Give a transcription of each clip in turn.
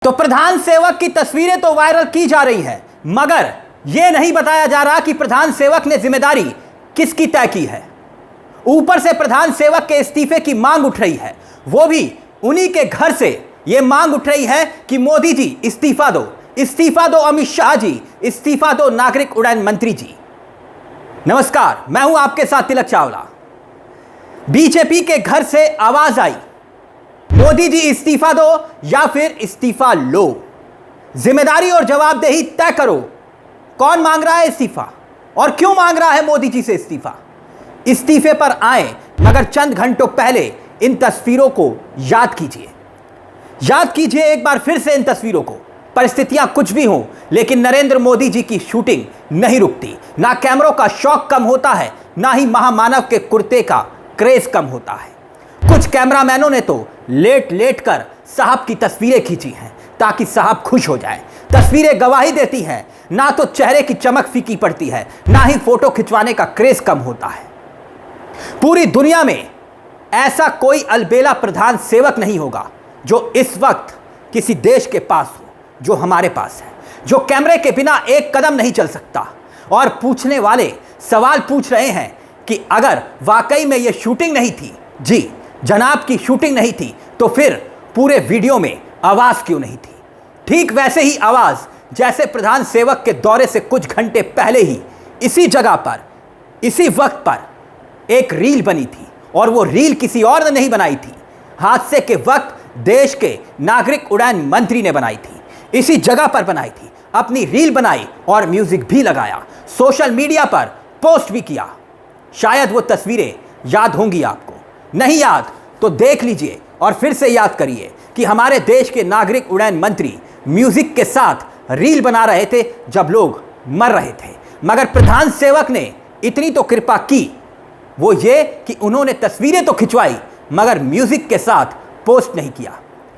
तो प्रधान सेवक की तस्वीरें तो वायरल की जा रही हैं, मगर यह नहीं बताया जा रहा कि प्रधान सेवक ने जिम्मेदारी किसकी तय की है। ऊपर से प्रधान सेवक के इस्तीफे की मांग उठ रही है, वो भी उन्हीं के घर से यह मांग उठ रही है कि मोदी जी इस्तीफा दो, इस्तीफा दो अमित शाह जी, इस्तीफा दो नागरिक उड्डयन मंत्री जी। नमस्कार, मैं हूं आपके साथ तिलक चावला। बीजेपी के घर से आवाज आई, मोदी जी इस्तीफा दो या फिर इस्तीफा लो, जिम्मेदारी और जवाबदेही तय करो। कौन मांग रहा है इस्तीफा और क्यों मांग रहा है मोदी जी से इस्तीफा? इस्तीफे पर आए मगर चंद घंटों पहले इन तस्वीरों को याद कीजिए एक बार फिर से इन तस्वीरों को। परिस्थितियां कुछ भी हों, लेकिन नरेंद्र मोदी जी की शूटिंग नहीं रुकती। ना कैमरों का शौक कम होता है, ना ही महामानव के कुर्ते का क्रेज कम होता है। कुछ कैमरामैनों ने तो लेट कर साहब की तस्वीरें खींची हैं ताकि साहब खुश हो जाए। तस्वीरें गवाही देती हैं, ना तो चेहरे की चमक फीकी पड़ती है, ना ही फोटो खिंचवाने का क्रेज कम होता है। पूरी दुनिया में ऐसा कोई अलबेला प्रधान सेवक नहीं होगा जो इस वक्त किसी देश के पास हो, जो हमारे पास है, जो कैमरे के बिना एक कदम नहीं चल सकता। और पूछने वाले सवाल पूछ रहे हैं कि अगर वाकई में यह शूटिंग नहीं थी, जी जनाब की शूटिंग नहीं थी, तो फिर पूरे वीडियो में आवाज क्यों नहीं थी? ठीक वैसे ही आवाज जैसे प्रधान सेवक के दौरे से कुछ घंटे पहले ही इसी जगह पर, इसी वक्त पर एक रील बनी थी, और वो रील किसी और ने नहीं बनाई थी। हादसे के वक्त देश के नागरिक उड्डयन मंत्री ने बनाई थी, इसी जगह पर बनाई थी, अपनी रील बनाई और म्यूजिक भी लगाया, सोशल मीडिया पर पोस्ट भी किया। शायद वो तस्वीरें याद होंगी आपको, नहीं याद तो देख लीजिए और फिर से याद करिए कि हमारे देश के नागरिक उड्डयन मंत्री म्यूजिक के साथ रील बना रहे थे जब लोग मर रहे थे। मगर प्रधान सेवक ने इतनी तो कृपा की, वो ये कि उन्होंने तस्वीरें तो खिंचवाई मगर म्यूजिक के साथ पोस्ट नहीं किया।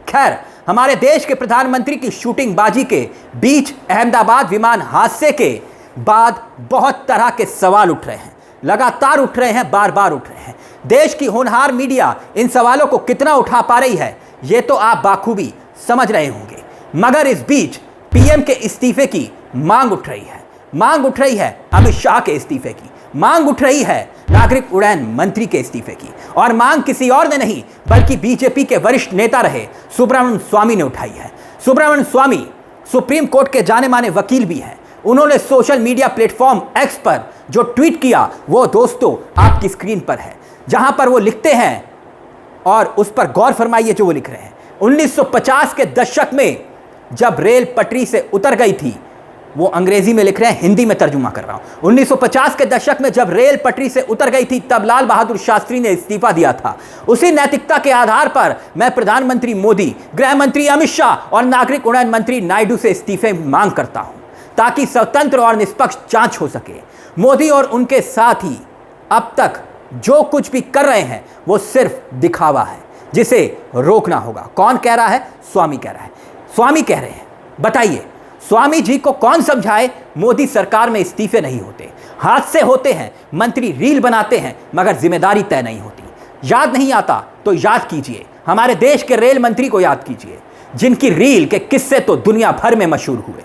खैर, हमारे देश के प्रधानमंत्री की शूटिंग बाजी के बीच अहमदाबाद विमान हादसे के बाद बहुत तरह के सवाल उठ रहे हैं, लगातार उठ रहे हैं, बार बार उठ रहे हैं। देश की होनहार मीडिया इन सवालों को कितना उठा पा रही है, ये तो आप बाखूबी समझ रहे होंगे। मगर इस बीच पीएम के इस्तीफे की मांग उठ रही है, मांग उठ रही है अमित शाह के इस्तीफे की, मांग उठ रही है नागरिक उड्डयन मंत्री के इस्तीफे की। और मांग किसी और ने नहीं बल्कि बीजेपी के वरिष्ठ नेता रहे सुब्रमण्यम स्वामी ने उठाई है। सुब्रमण्यम स्वामी सुप्रीम कोर्ट के जाने माने वकील भी हैं। उन्होंने सोशल मीडिया प्लेटफॉर्म एक्स पर जो ट्वीट किया वो दोस्तों आपकी स्क्रीन पर है, जहां पर वो लिखते हैं, और उस पर गौर फरमाइए जो वो लिख रहे हैं। 1950 के दशक में जब रेल पटरी से उतर गई थी, वो अंग्रेजी में लिख रहे हैं, हिंदी में तर्जुमा कर रहा हूं। 1950 के दशक में जब रेल पटरी से उतर गई थी, तब लाल बहादुर शास्त्री ने इस्तीफा दिया था। उसी नैतिकता के आधार पर मैं प्रधानमंत्री मोदी, गृह मंत्री अमित शाह और नागरिक उड्डयन मंत्री नायडू से इस्तीफे मांग करता हूं, ताकि स्वतंत्र और निष्पक्ष जांच हो सके। मोदी और उनके साथी अब तक जो कुछ भी कर रहे हैं वो सिर्फ दिखावा है, जिसे रोकना होगा। कौन कह रहा है? स्वामी कह रहा है, स्वामी कह रहे हैं। बताइए, स्वामी जी को कौन समझाए? मोदी सरकार में इस्तीफे नहीं होते, हादसे होते हैं, मंत्री रील बनाते हैं, मगर जिम्मेदारी तय नहीं होती। याद नहीं आता तो याद कीजिए, हमारे देश के रेल मंत्री को याद कीजिए, जिनकी रील के किस्से तो दुनिया भर में मशहूर हुए।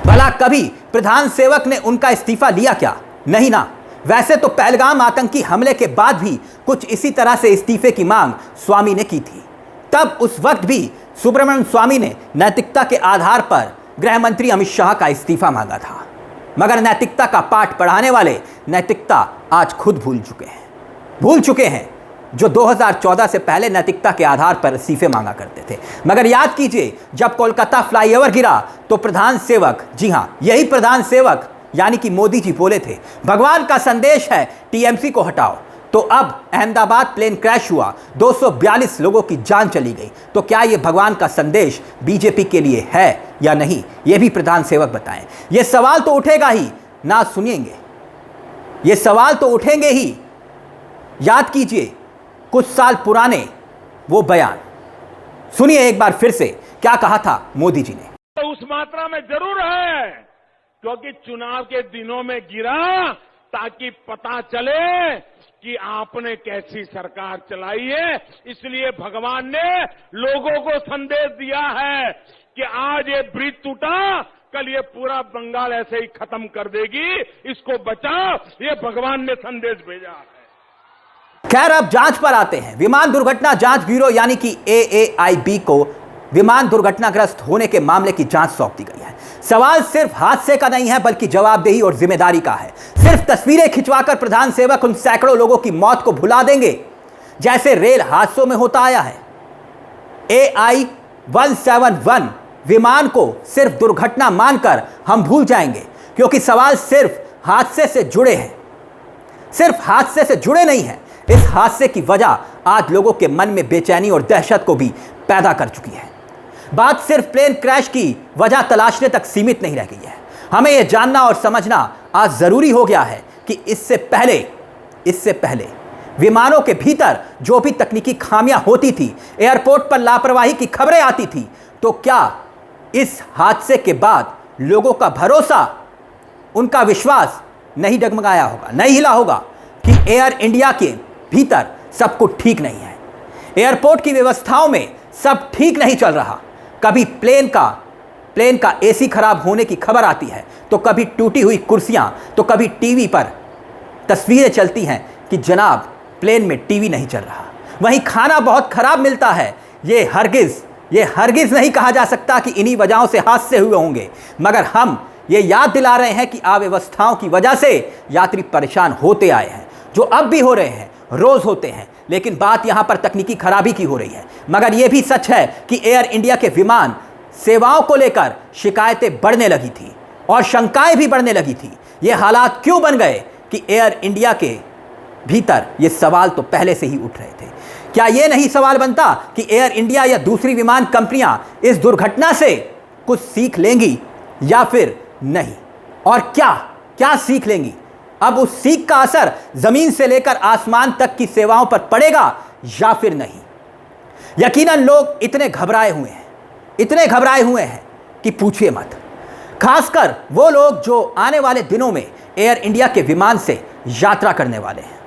भला कभी प्रधान सेवक ने उनका इस्तीफा लिया क्या? नहीं ना। वैसे तो पहलगाम आतंकी हमले के बाद भी कुछ इसी तरह से इस्तीफे की मांग स्वामी ने की थी। तब उस वक्त भी सुब्रमण्यम स्वामी ने नैतिकता के आधार पर गृह मंत्री अमित शाह का इस्तीफा मांगा था। मगर नैतिकता का पाठ पढ़ाने वाले नैतिकता आज खुद भूल चुके हैं जो 2014 से पहले नैतिकता के आधार पर इस्तीफे मांगा करते थे। मगर याद कीजिए, जब कोलकाता फ्लाईओवर गिरा तो प्रधान सेवक, जी हां, यही प्रधान सेवक यानी कि मोदी जी बोले थे, भगवान का संदेश है टीएमसी को हटाओ। तो अब अहमदाबाद प्लेन क्रैश हुआ, 242 लोगों की जान चली गई। तो क्या यह भगवान का संदेश बीजेपी के लिए है या नहीं? यह भी प्रधान सेवक बताएं। यह सवाल तो उठेगा ही ना, सुनिएंगे, यह सवाल तो उठेंगे ही। याद कीजिए कुछ साल पुराने वो बयान, सुनिए एक बार फिर से क्या कहा था मोदी जी ने। तो उस मात्रा में जरूर है, क्योंकि चुनाव के दिनों में गिरा ताकि पता चले कि आपने कैसी सरकार चलाई है। इसलिए भगवान ने लोगों को संदेश दिया है कि आज ये ब्रिज टूटा, कल ये पूरा बंगाल ऐसे ही खत्म कर देगी, इसको बचाओ, ये भगवान ने संदेश भेजा है। खैर, अब जांच पर आते हैं। विमान दुर्घटना जांच ब्यूरो यानी कि AAIB को विमान दुर्घटनाग्रस्त होने के मामले की जांच सौंप दी गई है। सवाल सिर्फ हादसे का नहीं है, बल्कि जवाबदेही और जिम्मेदारी का है। सिर्फ तस्वीरें खिंचवाकर प्रधान सेवक उन सैकड़ों लोगों की मौत को भुला देंगे जैसे रेल हादसों में होता आया है। AI-171 विमान को सिर्फ दुर्घटना मानकर हम भूल जाएंगे, क्योंकि सवाल सिर्फ हादसे से जुड़े हैं, सिर्फ हादसे से जुड़े नहीं हैं। इस हादसे की वजह आज लोगों के मन में बेचैनी और दहशत को भी पैदा कर चुकी है। बात सिर्फ प्लेन क्रैश की वजह तलाशने तक सीमित नहीं रह गई है। हमें यह जानना और समझना आज जरूरी हो गया है कि इससे पहले विमानों के भीतर जो भी तकनीकी खामियां होती थी, एयरपोर्ट पर लापरवाही की खबरें आती थी, तो क्या इस हादसे के बाद लोगों का भरोसा, उनका विश्वास नहीं डगमगाया होगा, नहीं हिला होगा कि एयर इंडिया के भीतर सब कुछ ठीक नहीं है, एयरपोर्ट की व्यवस्थाओं में सब ठीक नहीं चल रहा। कभी प्लेन का AC खराब होने की खबर आती है, तो कभी टूटी हुई कुर्सियां, तो कभी टीवी पर तस्वीरें चलती हैं कि जनाब प्लेन में टीवी नहीं चल रहा। वहीं खाना बहुत खराब मिलता है। ये हरगिज नहीं कहा जा सकता कि इन्हीं वजहों से हादसे हुए होंगे, मगर हम ये याद दिला रहे हैं कि अव्यवस्थाओं की वजह से यात्री परेशान होते आए हैं, जो अब भी हो रहे हैं, रोज होते हैं। लेकिन बात यहां पर तकनीकी खराबी की हो रही है। मगर यह भी सच है कि एयर इंडिया के विमान सेवाओं को लेकर शिकायतें बढ़ने लगी थी और शंकाएं भी बढ़ने लगी थी। ये हालात क्यों बन गए कि एयर इंडिया के भीतर ये सवाल तो पहले से ही उठ रहे थे। क्या यह नहीं सवाल बनता कि एयर इंडिया या दूसरी विमान कंपनियां इस दुर्घटना से कुछ सीख लेंगी या फिर नहीं? और क्या सीख लेंगी? अब उस सीख का असर जमीन से लेकर आसमान तक की सेवाओं पर पड़ेगा या फिर नहीं? यकीनन लोग इतने घबराए हुए हैं कि पूछिए मत। खासकर वो लोग जो आने वाले दिनों में एयर इंडिया के विमान से यात्रा करने वाले हैं।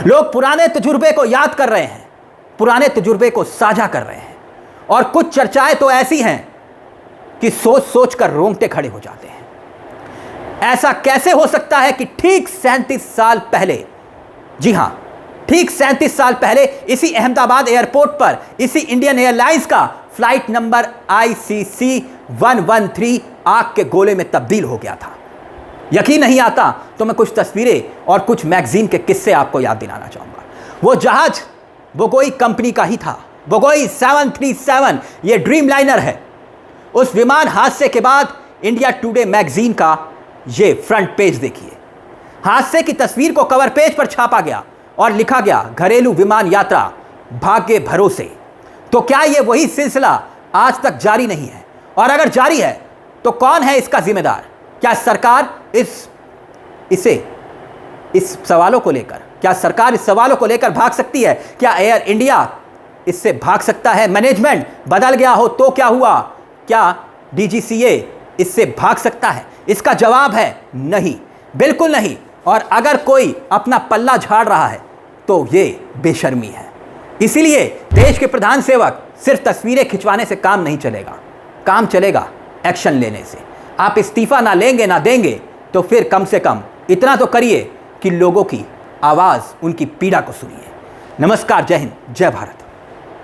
लोग पुराने तजुर्बे को याद कर रहे हैं, पुराने तजुर्बे को साझा कर रहे हैं, और कुछ चर्चाएं तो ऐसी हैं कि सोच कर रोंगटे खड़े हो जाते हैं। ऐसा कैसे हो सकता है कि ठीक 37 साल पहले, जी हां, ठीक 37 साल पहले इसी अहमदाबाद एयरपोर्ट पर इसी इंडियन एयरलाइंस का फ्लाइट नंबर ICC 113 आग के गोले में तब्दील हो गया था। यकीन नहीं आता तो मैं कुछ तस्वीरें और कुछ मैगजीन के किस्से आपको याद दिलाना चाहूंगा। वो जहाज बोगोई कंपनी का ही था। बोगोई 737 ये ड्रीम लाइनर है। उस विमान हादसे के बाद इंडिया टुडे मैगजीन का ये फ्रंट पेज देखिए। हादसे की तस्वीर को कवर पेज पर छापा गया और लिखा गया, घरेलू विमान यात्रा भाग्य भरोसे। तो क्या ये वही सिलसिला आज तक जारी नहीं है? और अगर जारी है तो कौन है इसका जिम्मेदार? क्या सरकार इस सवालों को लेकर भाग सकती है? क्या एयर इंडिया इससे भाग सकता है? मैनेजमेंट बदल गया हो तो क्या हुआ? क्या DGCA इससे भाग सकता है? इसका जवाब है नहीं, बिल्कुल नहीं। और अगर कोई अपना पल्ला झाड़ रहा है तो ये बेशर्मी है। इसीलिए देश के प्रधान सेवक सिर्फ तस्वीरें खिंचवाने से काम नहीं चलेगा, काम चलेगा एक्शन लेने से। आप इस्तीफा ना लेंगे ना देंगे तो फिर कम से कम इतना तो करिए कि लोगों की आवाज़, उनकी पीड़ा को सुनिए। नमस्कार, जय हिंद, जय भारत।